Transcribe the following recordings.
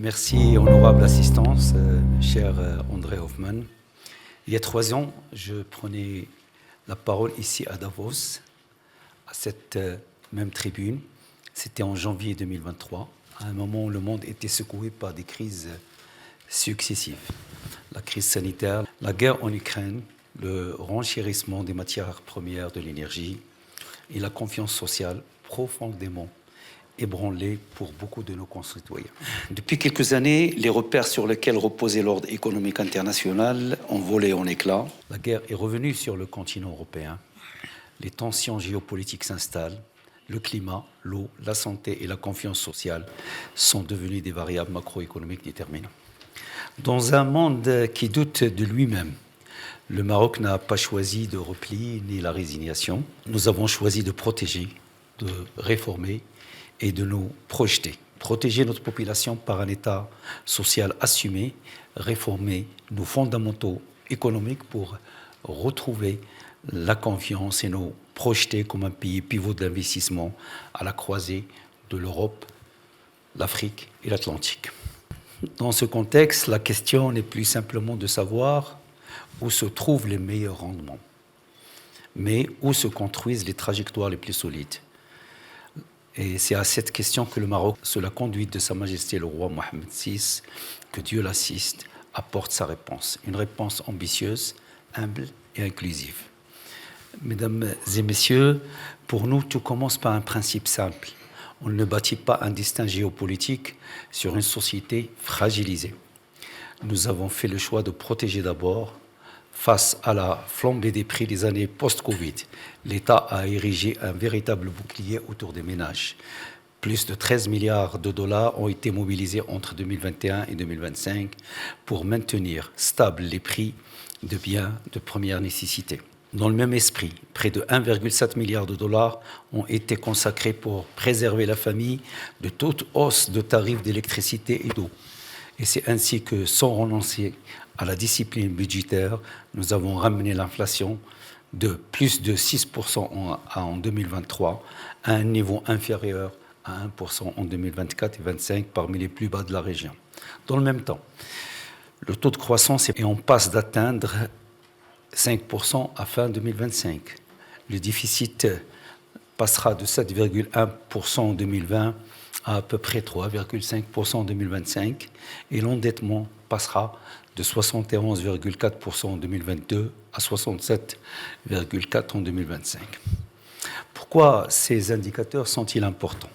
Merci, honorable assistance, cher André Hoffmann. Il y a 3 ans, je prenais la parole ici à Davos, à cette même tribune. C'était en janvier 2023, à un moment où le monde était secoué par des crises successives. La crise sanitaire, la guerre en Ukraine, le renchérissement des matières premières de l'énergie et la confiance sociale profondément ébranlée pour beaucoup de nos concitoyens. Depuis quelques années, les repères sur lesquels reposait l'ordre économique international ont volé en éclats. La guerre est revenue sur le continent européen. Les tensions géopolitiques s'installent. Le climat, l'eau, la santé et la confiance sociale sont devenus des variables macroéconomiques déterminantes. Dans un monde qui doute de lui-même, le Maroc n'a pas choisi de repli ni la résignation. Nous avons choisi de protéger, de réformer et de nous projeter. Protéger notre population par un État social assumé, réformer nos fondamentaux économiques pour retrouver la confiance et nous projeter comme un pays pivot d'investissement à la croisée de l'Europe, l'Afrique et l'Atlantique. Dans ce contexte, la question n'est plus simplement de savoir où se trouvent les meilleurs rendements, mais où se construisent les trajectoires les plus solides. Et c'est à cette question que le Maroc, sous la conduite de Sa Majesté le roi Mohammed VI, que Dieu l'assiste, apporte sa réponse. Une réponse ambitieuse, humble et inclusive. Mesdames et messieurs, pour nous, tout commence par un principe simple. On ne bâtit pas un destin géopolitique sur une société fragilisée. Nous avons fait le choix de protéger d'abord. Face à la flambée des prix des années post-Covid, l'État a érigé un véritable bouclier autour des ménages. Plus de 13 milliards de dollars ont été mobilisés entre 2021 et 2025 pour maintenir stables les prix de biens de première nécessité. Dans le même esprit, près de 1,7 milliard de dollars ont été consacrés pour préserver la famille de toute hausse de tarifs d'électricité et d'eau. Et c'est ainsi que, sans renoncer à la discipline budgétaire, nous avons ramené l'inflation de plus de 6% en 2023 à un niveau inférieur à 1% en 2024 et 2025, parmi les plus bas de la région. Dans le même temps, le taux de croissance est en passe d'atteindre 5% à fin 2025. Le déficit passera de 7,1% en 2020 à peu près 3,5% en 2025 et l'endettement passera de 71,4% en 2022 à 67,4% en 2025. Pourquoi ces indicateurs sont-ils importants ?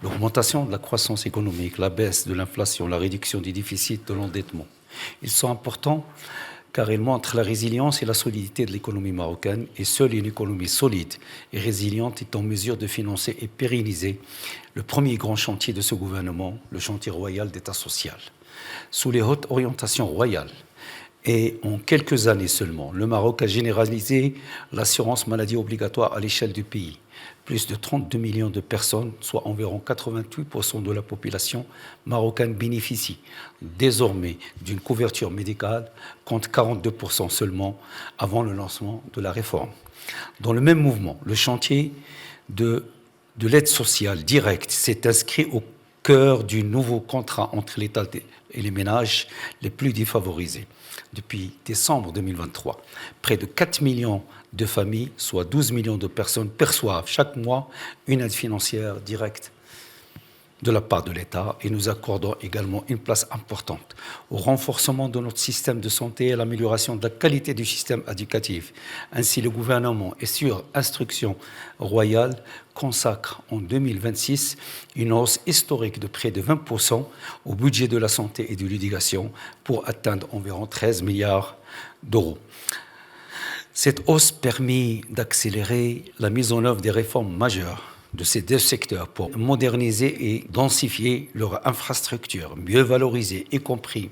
L'augmentation de la croissance économique, la baisse de l'inflation, la réduction du déficit, de l'endettement. Ils sont importants car ils montrent la résilience et la solidité de l'économie marocaine, et seule une économie solide et résiliente est en mesure de financer et pérenniser le premier grand chantier de ce gouvernement, le chantier royal d'État social. Sous les hautes orientations royales, et en quelques années seulement, le Maroc a généralisé l'assurance maladie obligatoire à l'échelle du pays. Plus de 32 millions de personnes, soit environ 88% de la population marocaine, bénéficient désormais d'une couverture médicale, contre 42% seulement avant le lancement de la réforme. Dans le même mouvement, le chantier de l'aide sociale directe s'est inscrit au cœur du nouveau contrat entre l'État et les ménages les plus défavorisés. Depuis décembre 2023, près de 4 millions de familles, soit 12 millions de personnes, perçoivent chaque mois une aide financière directe de la part de l'État, et nous accordons également une place importante au renforcement de notre système de santé et à l'amélioration de la qualité du système éducatif. Ainsi, le gouvernement, et sur instruction royale, consacre en 2026 une hausse historique de près de 20% au budget de la santé et de l'éducation pour atteindre environ 13 milliards d'euros. Cette hausse permet d'accélérer la mise en œuvre des réformes majeures de ces 2 secteurs pour moderniser et densifier leur infrastructure, mieux valoriser, y compris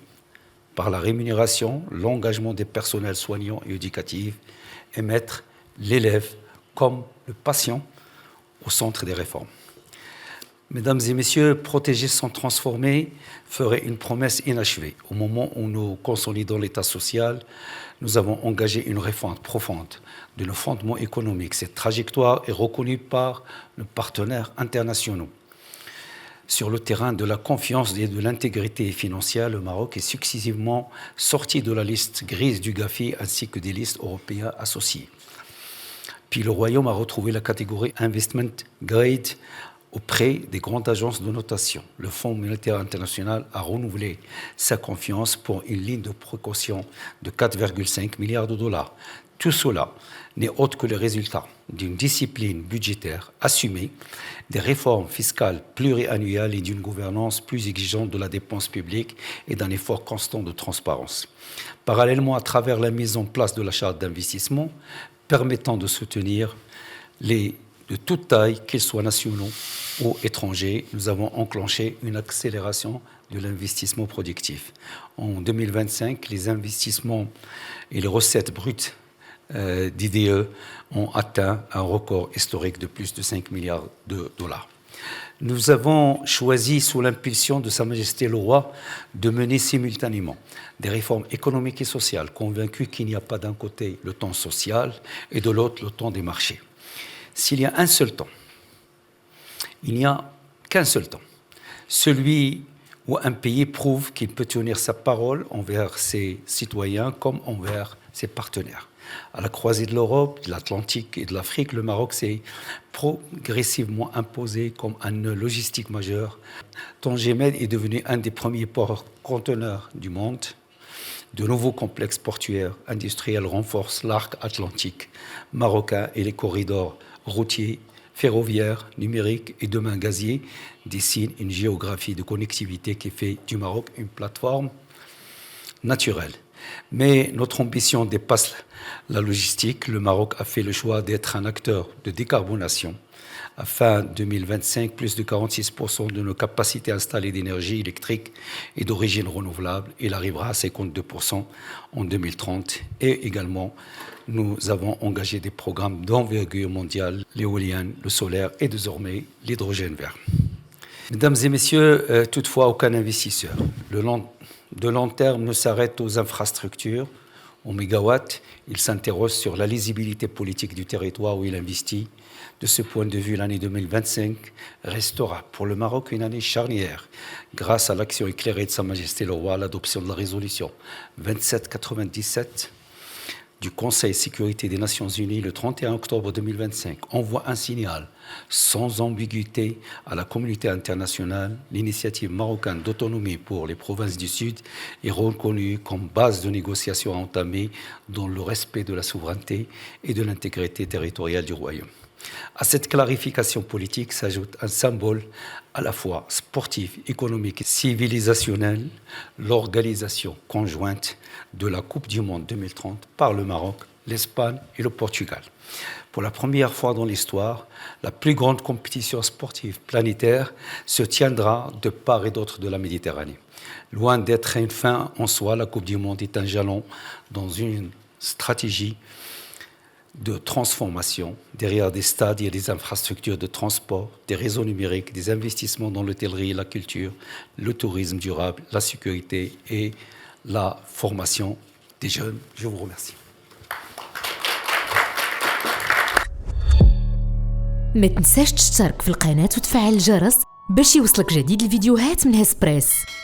par la rémunération, l'engagement des personnels soignants et éducatifs, et mettre l'élève comme le patient au centre des réformes. Mesdames et messieurs, protéger sans transformer ferait une promesse inachevée. Au moment où nous consolidons l'État social, nous avons engagé une réforme profonde de nos fondements économiques. Cette trajectoire est reconnue par nos partenaires internationaux. Sur le terrain de la confiance et de l'intégrité financière, le Maroc est successivement sorti de la liste grise du GAFI ainsi que des listes européennes associées. Puis le Royaume a retrouvé la catégorie Investment Grade auprès des grandes agences de notation. Le Fonds monétaire international a renouvelé sa confiance pour une ligne de précaution de 4,5 milliards de dollars. Tout cela n'est autre que le résultat d'une discipline budgétaire assumée, des réformes fiscales pluriannuelles et d'une gouvernance plus exigeante de la dépense publique et d'un effort constant de transparence. Parallèlement, à travers la mise en place de la charte d'investissement permettant de soutenir de toute taille, qu'ils soient nationaux ou étrangers, nous avons enclenché une accélération de l'investissement productif. En 2025, les investissements et les recettes brutes d'IDE ont atteint un record historique de plus de 5 milliards de dollars. Nous avons choisi, sous l'impulsion de Sa Majesté le Roi, de mener simultanément des réformes économiques et sociales, convaincus qu'il n'y a pas d'un côté le temps social et de l'autre le temps des marchés. S'il y a un seul temps, il n'y a qu'un seul temps, celui où un pays prouve qu'il peut tenir sa parole envers ses citoyens comme envers ses partenaires. À la croisée de l'Europe, de l'Atlantique et de l'Afrique, le Maroc s'est progressivement imposé comme un nœud logistique majeur. Tanger Med est devenu un des premiers ports conteneurs du monde. De nouveaux complexes portuaires industriels renforcent l'arc atlantique marocain et les corridors routiers, ferroviaires, numériques et demain gaziers dessinent une géographie de connectivité qui fait du Maroc une plateforme naturelle. Mais notre ambition dépasse la logistique. Le Maroc a fait le choix d'être un acteur de décarbonation. À fin 2025, plus de 46% de nos capacités installées d'énergie électrique est d'origine renouvelable. Il arrivera à 52% en 2030. Et également, nous avons engagé des programmes d'envergure mondiale, l'éolienne, le solaire et désormais l'hydrogène vert. Mesdames et messieurs, toutefois, aucun investisseur de long terme ne s'arrête aux infrastructures, aux mégawatts. Il s'interroge sur la lisibilité politique du territoire où il investit. De ce point de vue, l'année 2025 restera pour le Maroc une année charnière, grâce à l'action éclairée de Sa Majesté le Roi, l'adoption de la résolution 2797 du Conseil de sécurité des Nations Unies le 31 octobre 2025 envoie un signal sans ambiguïté à la communauté internationale. L'initiative marocaine d'autonomie pour les provinces du Sud est reconnue comme base de négociation à entamer dans le respect de la souveraineté et de l'intégrité territoriale du Royaume. À cette clarification politique s'ajoute un symbole à la fois sportif, économique et civilisationnel, l'organisation conjointe de la Coupe du Monde 2030 par le Maroc, l'Espagne et le Portugal. Pour la première fois dans l'histoire, la plus grande compétition sportive planétaire se tiendra de part et d'autre de la Méditerranée. Loin d'être une fin en soi, la Coupe du Monde est un jalon dans une stratégie de transformation. Derrière des stades, il y a des infrastructures de transport, des réseaux numériques, des investissements dans l'hôtellerie, la culture, le tourisme durable, la sécurité et la formation des jeunes. Je vous remercie. ما تنساش تشترك في القناة وتفعل الجرس باش يوصلك جديد الفيديوهات من هسبريس.